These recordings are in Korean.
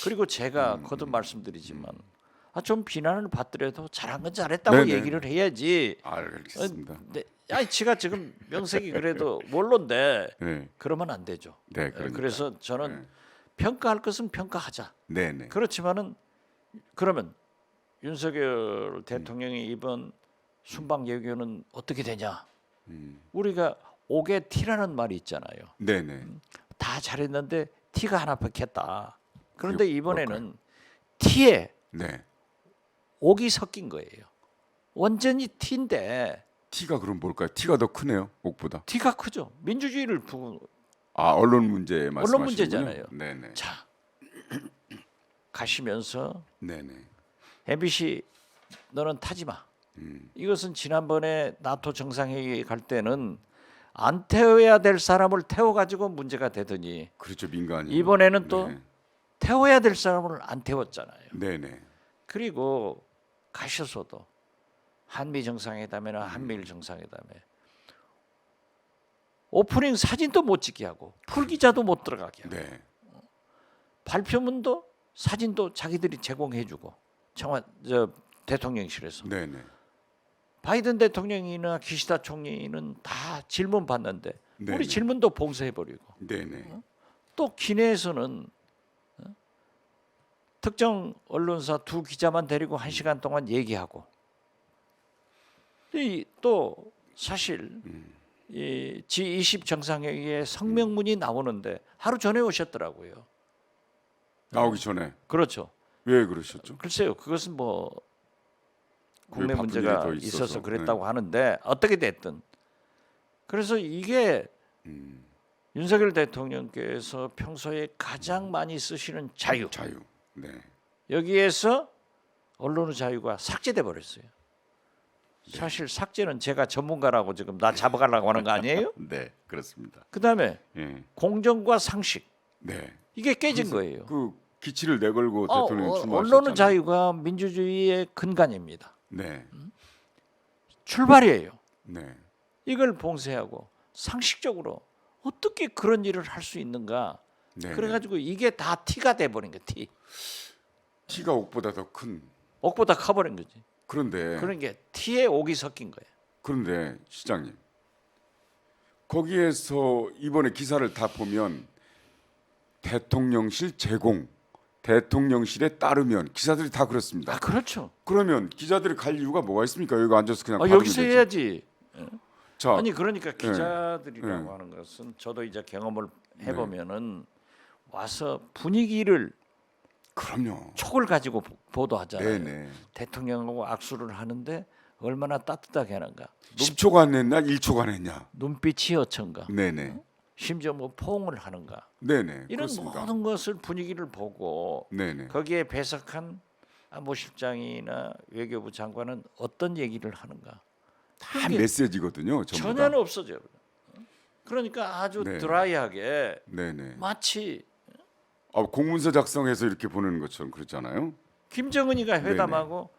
그리고 제가 거듭 말씀드리지만 좀 비난을 받더라도 잘한 건 잘했다고 네네. 얘기를 해야지. 알겠습니다. 네, 아니 제가 지금 명색이 그래도 원로인데 네, 그러면 안 되죠. 네, 그러니까. 그래서 저는 네. 평가할 것은 평가하자. 네, 네. 그렇지만은 그러면 윤석열 대통령이 이번 순방 예교는 어떻게 되냐? 우리가 옥에 티라는 말이 있잖아요. 네, 네. 다 잘했는데 티가 하나 박혔다. 그런데 그게 이번에는 티에 네. 옥이 섞인 거예요. 완전히 티인데 T가 그럼 뭘까요? T가 더 크네요. 옥보다. 티가 크죠. 민주주의를 언론 문제 말씀하시는군요. 언론 문제잖아요. 네, 네. 자 가시면서 네, 네. MBC 너는 타지 마. 이것은 지난번에 나토 정상회의 갈 때는 안 태워야 될 사람을 태워가지고 문제가 되더니 그렇죠. 민간이. 이번에는 또 네. 태워야 될 사람을 안 태웠잖아요. 네, 네. 그리고 가셔서도 한미 정상회담이나 한미일 정상회담에 오프닝 사진도 못 찍게 하고 풀기자도 못 들어가게 하고 네. 발표문도 사진도 자기들이 제공해주고 대통령실에서 네, 네. 바이든 대통령이나 기시다 총리는 다 질문 받는데 네, 우리 네. 질문도 봉쇄해버리고 네, 네. 또 기내에서는 특정 언론사 두 기자만 데리고 1시간 동안 얘기하고 또 사실 이 G20 정상회의에 성명문이 나오는데 하루 전에 오셨더라고요. 나오기 전에. 그렇죠. 왜 그러셨죠? 글쎄요. 그것은 뭐 국내 바쁜 문제가 일이 더 있어서. 있어서 그랬다고 하는데 어떻게 됐든 그래서 이게 윤석열 대통령께서 평소에 가장 많이 쓰시는 자유 자유. 네. 여기에서 언론의 자유가 삭제돼 버렸어요. 사실 삭제는 제가 전문가라고 지금 나 잡아가려고 하는 거 아니에요? 네, 그렇습니다. 그다음에 예. 공정과 상식 네. 이게 깨진 거예요. 그 기치를 내걸고 대통령 출마하셨잖아요. 언론의 자유가 민주주의의 근간입니다. 네. 출발이에요. 네. 이걸 봉쇄하고 상식적으로 어떻게 그런 일을 할 수 있는가? 네. 그래가지고 이게 다 티가 돼버린 거야. 티. T가 옥보다 더 큰. 옥보다 커버린 거지. 그런데 그런 게 티에 옥이 섞인 거예요. 그런데 시장님 거기에서 이번에 기사를 다 보면 대통령실 제공, 대통령실에 따르면 기사들이 다 그렇습니다. 그렇죠. 그러면 기자들이 갈 이유가 뭐가 있습니까? 여기 앉아서 그냥 받으면 여기서 되지. 해야지. 자, 아니 그러니까 기자들이라고 네. 하는 것은 저도 이제 경험을 해보면은 와서 분위기를 그럼요. 촉을 가지고 보도하잖아요. 네네. 대통령하고 악수를 하는데 얼마나 따뜻하게 하는가. 10초간 했냐, 1초간 했냐. 눈빛이 어쩐가. 네네. 심지어 뭐 포옹을 하는가. 네네. 이런 그렇습니다. 모든 것을 분위기를 보고 네네. 거기에 배석한 안보실장이나 외교부 장관은 어떤 얘기를 하는가. 다 그게 메시지거든요. 전부 전혀는 다. 없어져요. 그러니까 아주 네. 드라이하게 네네. 마치 공문서 작성해서 이렇게 보내는 것처럼 그렇잖아요. 김정은이가 회담하고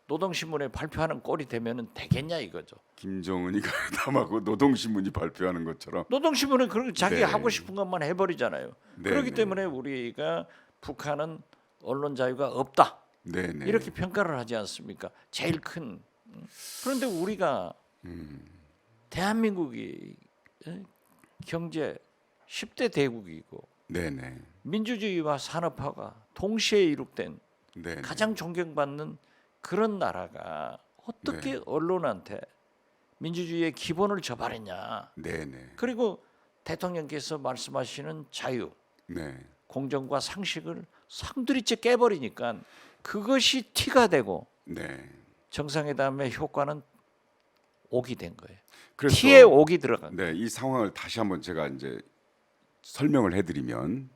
노동신문에 발표하는 꼴이 되면은 되겠냐 이거죠. 김정은이가 회담하고 노동신문이 발표하는 것처럼. 노동신문은 그렇게 자기 네. 하고 싶은 것만 해버리잖아요. 네, 그렇기 네. 때문에 우리가 북한은 언론 자유가 없다 네네. 이렇게 평가를 하지 않습니까? 제일 큰. 그런데 우리가 대한민국이 경제 10대 대국이고 네네. 민주주의와 산업화가 동시에 이룩된 네. 가장 존경받는 그런 나라가 어떻게 언론한테 민주주의의 기본을 저버렸냐. 네네. 그리고 대통령께서 말씀하시는 자유, 네. 공정과 상식을 상두리째 깨버리니까 그것이 티가 되고 네. 정상회담의 효과는 옥이 된 거예요. 그래서 티에 옥이 들어간 거예요. 네, 이 상황을 다시 한번 제가 이제 설명을 해드리면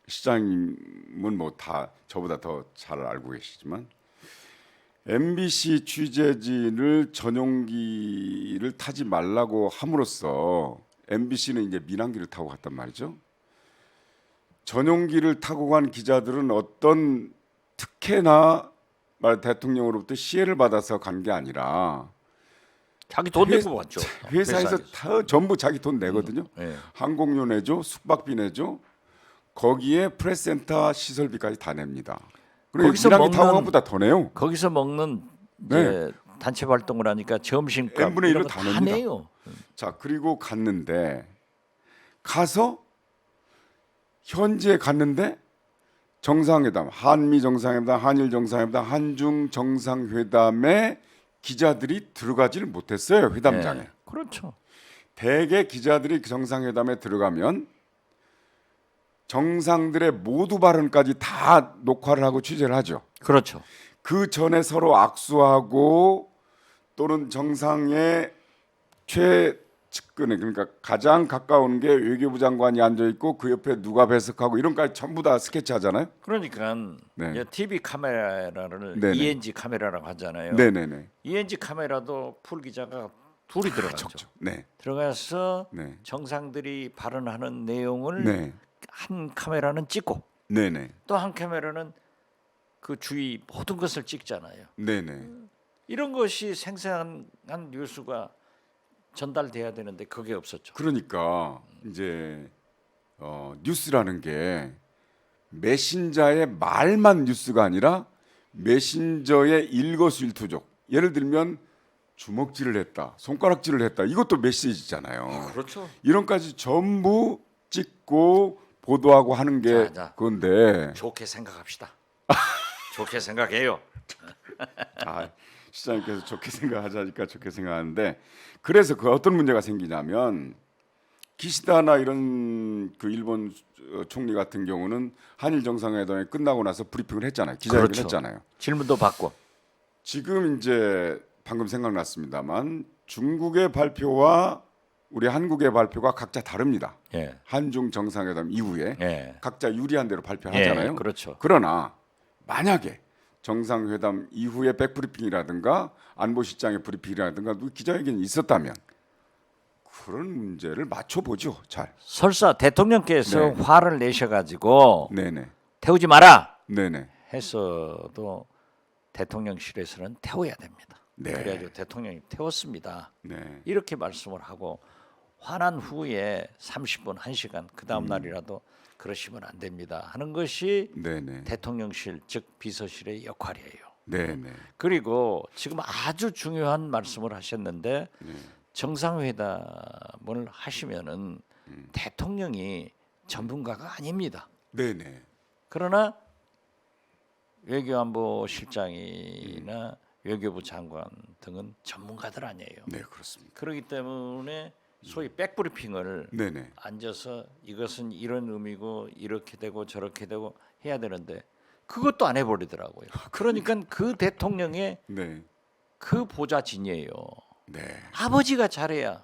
시장님은 뭐 다 저보다 더 잘 알고 계시지만 MBC 취재진을 전용기를 타지 말라고 함으로써 MBC는 이제 민항기를 타고 갔단 말이죠. 전용기를 타고 간 기자들은 어떤 특혜나 대통령으로부터 시혜를 받아서 간 게 아니라 자기 돈 내고 왔죠. 회사에서 다 전부 자기 돈 내거든요. 네. 항공료 내죠, 숙박비 내죠. 거기에 프레스센터 시설비까지 다 냅니다. 그리고 거기서 밀항이 먹는- 타워보다 더 내요. 거기서 먹는 이제 단체 활동을 하니까 점심값 n분의 이런 1로 거 다 다 냅니다. 내요. 자, 그리고 갔는데 가서 현지에 갔는데 정상회담, 한미 정상회담, 한일 정상회담, 한중 정상회담에 기자들이 들어가지를 못했어요. 회담장에. 네, 그렇죠. 대개 기자들이 그 정상회담에 들어가면 정상들의 모두 발언까지 다 녹화를 하고 취재를 하죠. 그렇죠. 그 전에 서로 악수하고 또는 정상의 최측근에 그러니까 가장 가까운 게 외교부 장관이 앉아 있고 그 옆에 누가 배석하고 이런 까지 전부 다 스케치 하잖아요. 그러니까 네. 이제 TV 카메라를 네네. ENG 카메라라고 하잖아요. 네네네. ENG 카메라도 풀 기자가 둘이 들어가죠. 네. 들어가서 네. 정상들이 발언하는 내용을 네. 한 카메라는 찍고 네네. 또 한 카메라는 그 주위 모든 것을 찍잖아요. 네네. 이런 것이 생생한 뉴스가 전달돼야 되는데 그게 없었죠. 그러니까 이제 뉴스라는 게 메신저의 말만 뉴스가 아니라 메신저의 일거수일투족. 예를 들면 주먹질을 했다, 손가락질을 했다. 이것도 메시지잖아요. 그렇죠. 이런까지 전부 찍고 보도하고 하는 게 자. 그건데 좋게 생각합시다. 좋게 생각해요. 시장님께서 좋게 생각하자니까 좋게 생각하는데 그래서 그 어떤 문제가 생기냐면 기시다나 이런 그 일본 총리 같은 경우는 한일 정상회담이 끝나고 나서 브리핑을 했잖아요. 기자회견을 그렇죠. 했잖아요. 질문도 받고. 지금 이제 방금 생각났습니다만 중국의 발표와 우리 한국의 발표가 각자 다릅니다. 예. 한중 정상회담 이후에 예. 각자 유리한 대로 발표하잖아요. 예, 그렇죠. 그러나 만약에 정상회담 이후에 백브리핑이라든가 안보실장의 브리핑이라든가 기자회견이 있었다면 그런 문제를 맞춰보죠. 잘. 설사 대통령께서 네. 화를 내셔가지고 네네. 태우지 마라 네네. 했어도 대통령실에서는 태워야 됩니다. 네. 그래가지고 대통령이 태웠습니다. 네. 이렇게 말씀을 하고 화난 후에 30분, 1시간 그 다음 날이라도 그러시면 안 됩니다 하는 것이 네네. 대통령실 즉 비서실의 역할이에요. 네네. 그리고 지금 아주 중요한 말씀을 하셨는데 정상회담을 하시면은 대통령이 전문가가 아닙니다. 네네. 그러나 외교안보실장이나 외교부 장관 등은 전문가들 아니에요. 네 그렇습니다. 그렇기 때문에 소위 백브리핑을 네네. 앉아서 이것은 이런 의미고 이렇게 되고 저렇게 되고 해야 되는데 그것도 안 해버리더라고요. 그러니까 그 대통령의 네. 그 보좌진이에요. 네. 아버지가 잘해야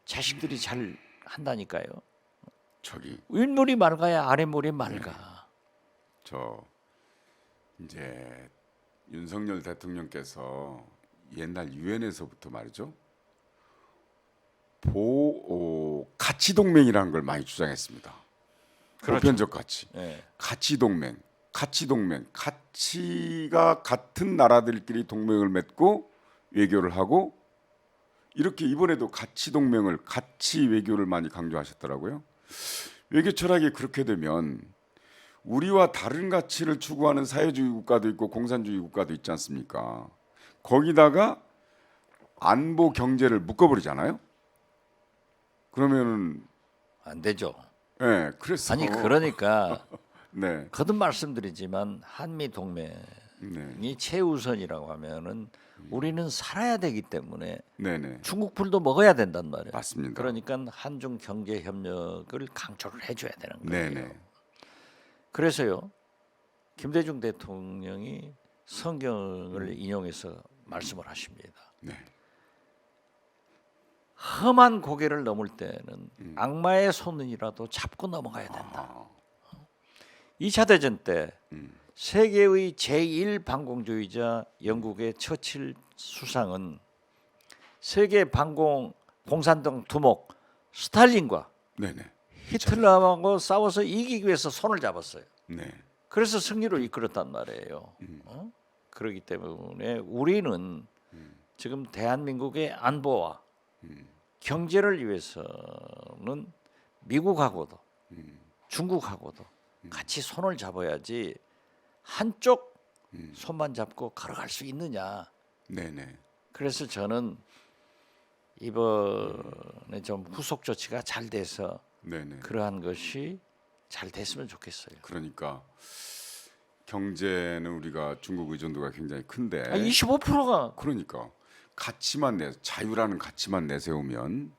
자식들이 잘 한다니까요. 저기 윗물이 맑아야 아랫물이 맑아. 저 이제 윤석열 대통령께서 옛날 유엔에서부터 말이죠. 가치 동맹이라는 걸 많이 주장했습니다. 그렇죠. 보편적 가치, 예. 가치 동맹, 가치가 같은 나라들끼리 동맹을 맺고 외교를 하고 이렇게 이번에도 가치 동맹을 가치 외교를 많이 강조하셨더라고요. 외교 철학이 그렇게 되면 우리와 다른 가치를 추구하는 사회주의 국가도 있고 공산주의 국가도 있지 않습니까? 거기다가 안보 경제를 묶어버리잖아요. 그러면은 안 되죠. 예, 그래서 아니 그러니까 네, 거듭 말씀드리지만 한미 동맹이 네, 최우선이라고 하면은 우리는 살아야 되기 때문에 네, 네, 중국풀도 먹어야 된단 말이에요. 맞습니다. 그러니까 한중 경제 협력을 강조를 해줘야 되는 네, 거예요. 네, 그래서요 김대중 대통령이 성경을 인용해서 말씀을 하십니다. 네, 험한 고개를 넘을 때는 악마의 손이라도 잡고 넘어가야 된다. 아, 2차 대전 때 음. 세계의 제1 반공주의자 영국의 처칠 수상은 세계 반공 공산당 두목 스탈린과 네, 네, 히틀러하고 싸워서 이기기 위해서 손을 잡았어요. 네, 그래서 승리로 이끌었단 말이에요. 그렇기 때문에 우리는 지금 대한민국의 안보와 경제를 위해서는 미국하고도 중국하고도 같이 손을 잡아야지 한쪽 손만 잡고 걸어갈 수 있느냐. 네네. 그래서 저는 이번에 좀 후속 조치가 잘 돼서 네네. 그러한 것이 잘 됐으면 좋겠어요. 그러니까 경제는 우리가 중국 의존도가 굉장히 큰데 25%가 그러니까 가치만 자유라는 가치만 내세우면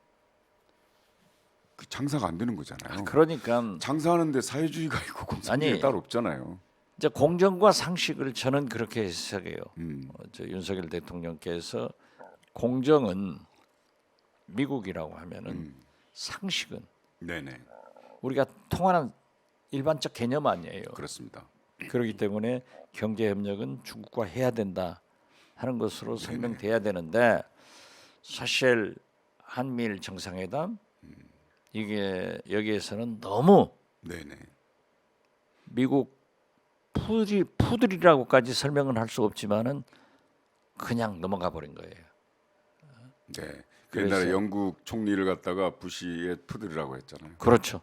그 장사가 안 되는 거잖아요. 그러니까 장사하는데 사회주의가 있고 공산주의 아니, 따로 없잖아요. 이제 공정과 상식을 저는 그렇게 해석해요. 음. 저 윤석열 대통령께서 공정은 미국이라고 하면은 상식은 네네. 우리가 통하는 일반적 개념 아니에요. 그렇습니다. 그렇기 때문에 경제 협력은 중국과 해야 된다 하는 것으로 설명돼야 되는데 사실 한미일 정상회담 이게 여기에서는 너무 네네. 미국 푸들이라고까지 설명은 할 수 없지만은 그냥 넘어가 버린 거예요. 네. 그래서- 옛날에 영국 총리를 갖다가 부시의 푸들이라고 했잖아요. 그렇죠.